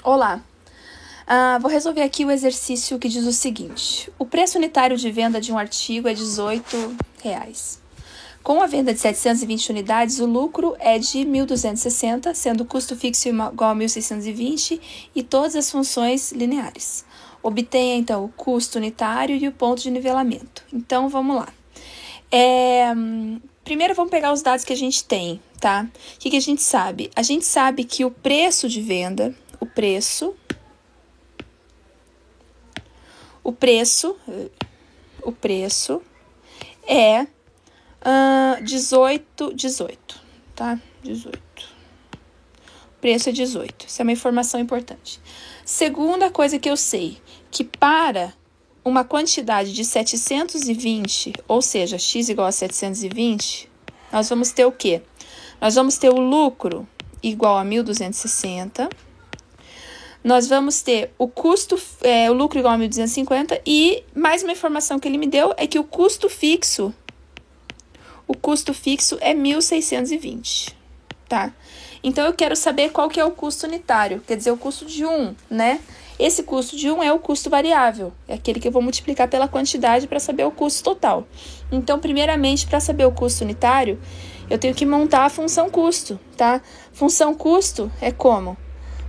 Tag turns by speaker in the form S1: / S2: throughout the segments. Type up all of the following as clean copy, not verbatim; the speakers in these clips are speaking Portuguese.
S1: Olá, vou resolver aqui o exercício que diz o seguinte. O preço unitário de venda de um artigo é R$18. Com a venda de 720 unidades, o lucro é de 1.260, sendo o custo fixo igual a 1.620 e todas as funções lineares. Obtenha, então, o custo unitário e o ponto de nivelamento. Então, vamos lá. Primeiro, vamos pegar os dados que a gente tem, tá? O que a gente sabe? A gente sabe que o preço de venda, o preço é 18, tá? 18. O preço é 18. Isso é uma informação importante. Segunda coisa que eu sei, que para uma quantidade de 720, ou seja, x igual a 720, nós vamos ter o quê? Nós vamos ter o lucro igual a 1.260. Nós vamos ter o lucro igual a 1.250 e mais uma informação que ele me deu é que o custo fixo é 1.620, tá? Então, eu quero saber qual que é o custo unitário, quer dizer, o custo de 1, né? Esse custo de 1 é o custo variável, é aquele que eu vou multiplicar pela quantidade para saber o custo total. Então, primeiramente, para saber o custo unitário, eu tenho que montar a função custo, tá? Função custo é como?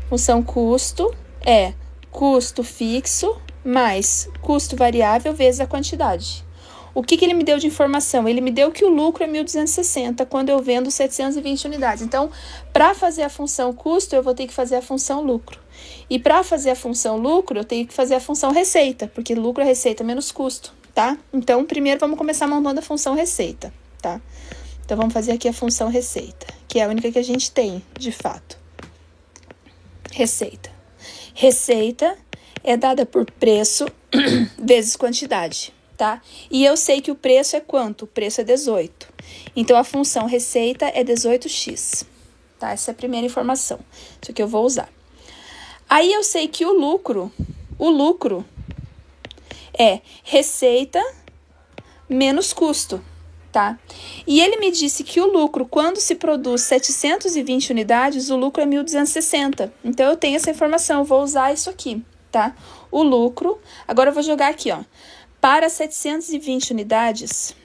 S1: Função custo é custo fixo mais custo variável vezes a quantidade. O que ele me deu de informação? Ele me deu que o lucro é 1.260 quando eu vendo 720 unidades. Então, para fazer a função custo, eu vou ter que fazer a função lucro. E para fazer a função lucro, eu tenho que fazer a função receita, porque lucro é receita menos custo, tá? Então, primeiro vamos começar montando a função receita, tá? Então, vamos fazer aqui a função receita, que é a única que a gente tem, de fato. Receita. Receita é dada por preço vezes quantidade, tá? E eu sei que o preço é quanto? O preço é 18. Então, a função receita é 18x, tá? Essa é a primeira informação. Isso aqui eu vou usar. Aí, eu sei que o lucro é receita menos custo, tá? E ele me disse que o lucro, quando se produz 720 unidades, o lucro é 1.260. Então, eu tenho essa informação, eu vou usar isso aqui, tá? O lucro, agora eu vou jogar aqui, ó. Para 720 unidades,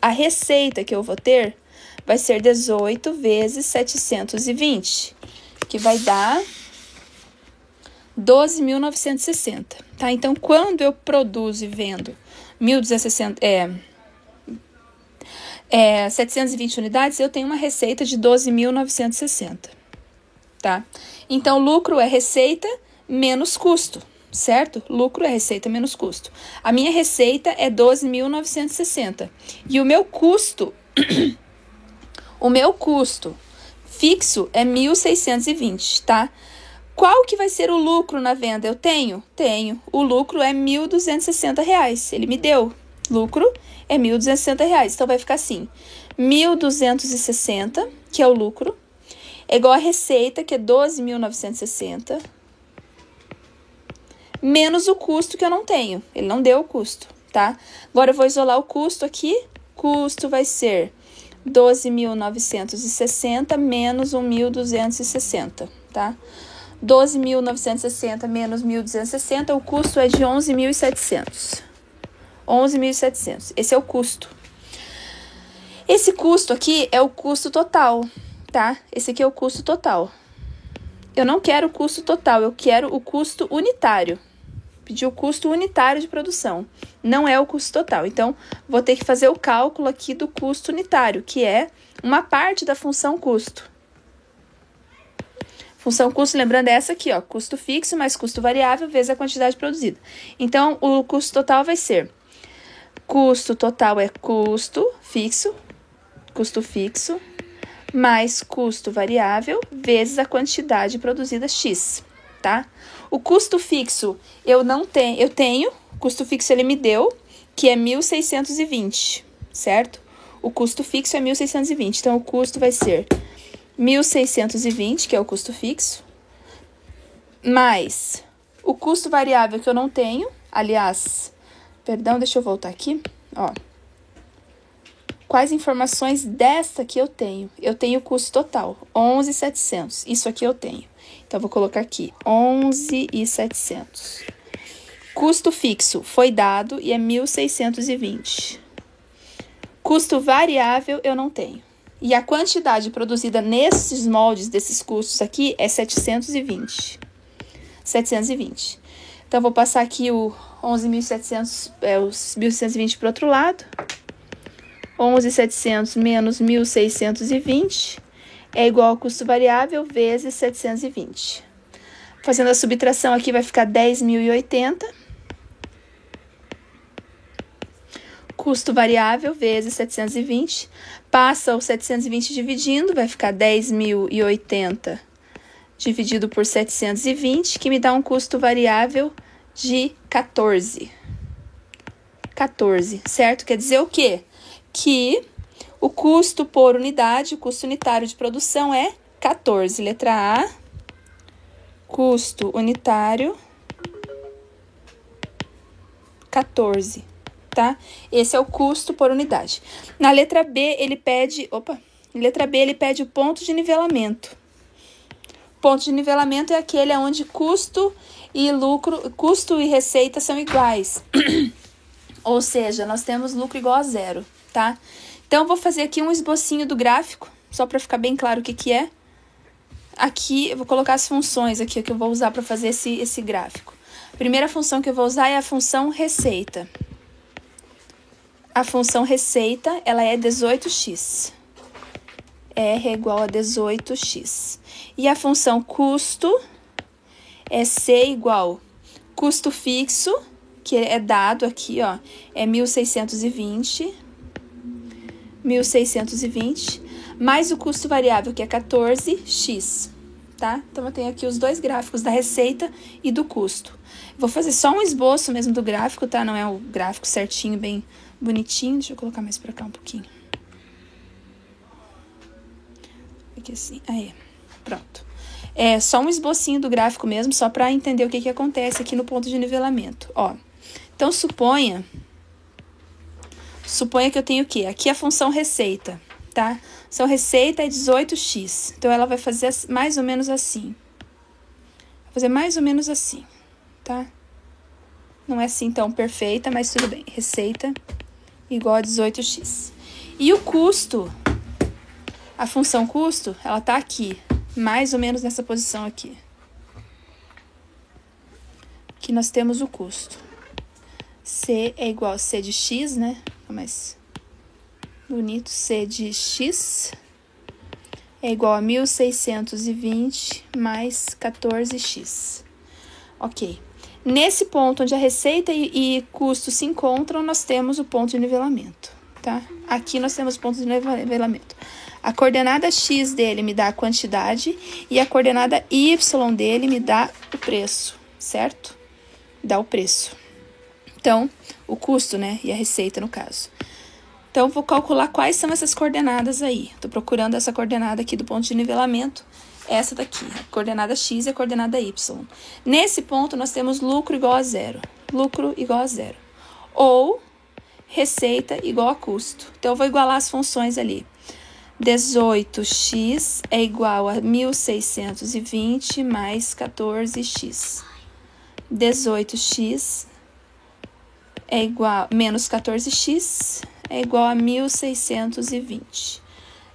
S1: a receita que eu vou ter vai ser 18 vezes 720, que vai dar 12.960, tá? Então, quando eu produzo e vendo 720 unidades, eu tenho uma receita de 12.960, tá? Então, lucro é receita menos custo, certo? Lucro é receita menos custo. A minha receita é 12.960 e o meu custo fixo é 1.620, tá? Qual que vai ser o lucro na venda? Eu tenho? Tenho. O lucro é R$1.260. Ele me deu. Lucro é R$1.260. Então, vai ficar assim. 1.260, que é o lucro, é igual a receita, que é 12.960, menos o custo que eu não tenho. Ele não deu o custo, tá? Agora, eu vou isolar o custo aqui. Custo vai ser 12.960 menos 1.260, tá? 12.960 menos 1.260, o custo é de 11.700. 11.700. Esse é o custo. Esse custo aqui é o custo total, tá? Esse aqui é o custo total. Eu não quero o custo total, eu quero o custo unitário. Pedi o custo unitário de produção, não é o custo total. Então, vou ter que fazer o cálculo aqui do custo unitário, que é uma parte da função custo. Função custo, lembrando, é essa aqui, ó, custo fixo mais custo variável vezes a quantidade produzida. Então, o custo total vai ser, custo total é custo fixo, mais custo variável vezes a quantidade produzida X, tá? O custo fixo eu tenho, custo fixo ele me deu, que é 1.620, certo? O custo fixo é 1.620, então o custo vai ser 1.620, que é o custo fixo, mais o custo variável que eu não tenho, aliás, perdão, deixa eu voltar aqui, ó. quais informações desta que eu tenho? Eu tenho o custo total, 11.700. Isso aqui eu tenho. Então, vou colocar aqui, 11.700. Custo fixo foi dado e é 1.620. Custo variável eu não tenho. E a quantidade produzida nesses moldes, desses custos aqui, é 720. 720. Então, vou passar aqui o 11.700, os 1.620 para o outro lado. 11.700 menos 1.620 é igual ao custo variável vezes 720. Fazendo a subtração aqui, vai ficar 10.080. Custo variável vezes 720. Passa o 720 dividindo, vai ficar 10.080 dividido por 720, que me dá um custo variável de 14. 14, certo? Quer dizer o quê? Que o custo por unidade, o custo unitário de produção é 14. Letra A, custo unitário, 14, tá? Esse é o custo por unidade. Na letra B, ele pede, o ponto de nivelamento. Ponto de nivelamento é aquele onde custo e lucro, custo e receita são iguais. Ou seja, nós temos lucro igual a zero, tá? Então, vou fazer aqui um esbocinho do gráfico, só para ficar bem claro o que é. Aqui, eu vou colocar as funções aqui que eu vou usar para fazer esse gráfico. A primeira função que eu vou usar é a função receita. A função receita, ela é 18x. R é igual a 18x. E a função custo é C igual custo fixo, que é dado aqui, ó, é 1.620, mais o custo variável, que é 14x, tá? Então, eu tenho aqui os dois gráficos da receita e do custo. Vou fazer só um esboço mesmo do gráfico, tá? Não é o gráfico certinho, bem bonitinho. Deixa eu colocar mais pra cá um pouquinho. Aqui assim, aí, pronto. É só um esbocinho do gráfico mesmo, só para entender o que acontece aqui no ponto de nivelamento, ó. Então, suponha que eu tenho o quê? Aqui a função receita, tá? Função receita é 18x, então ela vai fazer mais ou menos assim. Vai fazer mais ou menos assim, tá? Não é assim tão perfeita, mas tudo bem. Receita igual a 18x. E o custo, a função custo, ela tá aqui, mais ou menos nessa posição aqui. Aqui nós temos o custo. C é igual a C de x, né? Mais bonito. C de x é igual a 1.620 mais 14x. Ok. Nesse ponto onde a receita e custo se encontram, nós temos o ponto de nivelamento, tá? Aqui nós temos o ponto de nivelamento. A coordenada x dele me dá a quantidade e a coordenada y dele me dá o preço, certo? Dá o preço. Então, o custo, né? E a receita, no caso. Então, vou calcular quais são essas coordenadas aí. Estou procurando essa coordenada aqui do ponto de nivelamento. Essa daqui, a coordenada x e a coordenada y. Nesse ponto, nós temos lucro igual a zero. Lucro igual a zero. Ou receita igual a custo. Então, eu vou igualar as funções ali. 18x é igual a 1.620 mais 14x. 18x é igual, menos 14x é igual a 1.620.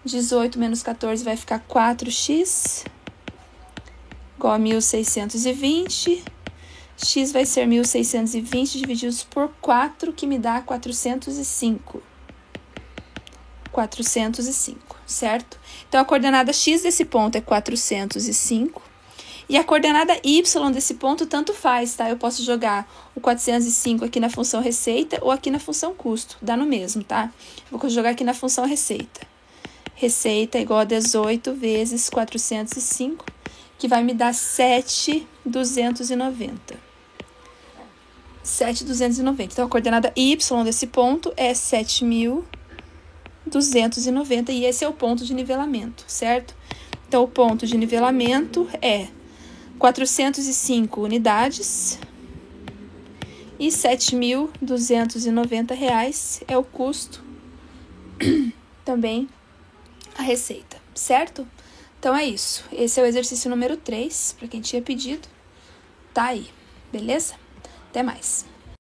S1: 18 menos 14 vai ficar 4x, igual a 1.620. X vai ser 1.620 divididos por 4, que me dá 405. 405, certo? Então, a coordenada x desse ponto é 405. E a coordenada y desse ponto tanto faz, tá? Eu posso jogar o 405 aqui na função receita ou aqui na função custo. Dá no mesmo, tá? Vou jogar aqui na função receita. Receita é igual a 18 vezes 405, que vai me dar 7.290. 7.290. Então, a coordenada y desse ponto é 7.290 e esse é o ponto de nivelamento, certo? Então, o ponto de nivelamento é 405 unidades e R$ 7.290 é o custo também a receita, certo? Então é isso. Esse é o exercício número 3, para quem tinha pedido. Tá aí, beleza? Até mais.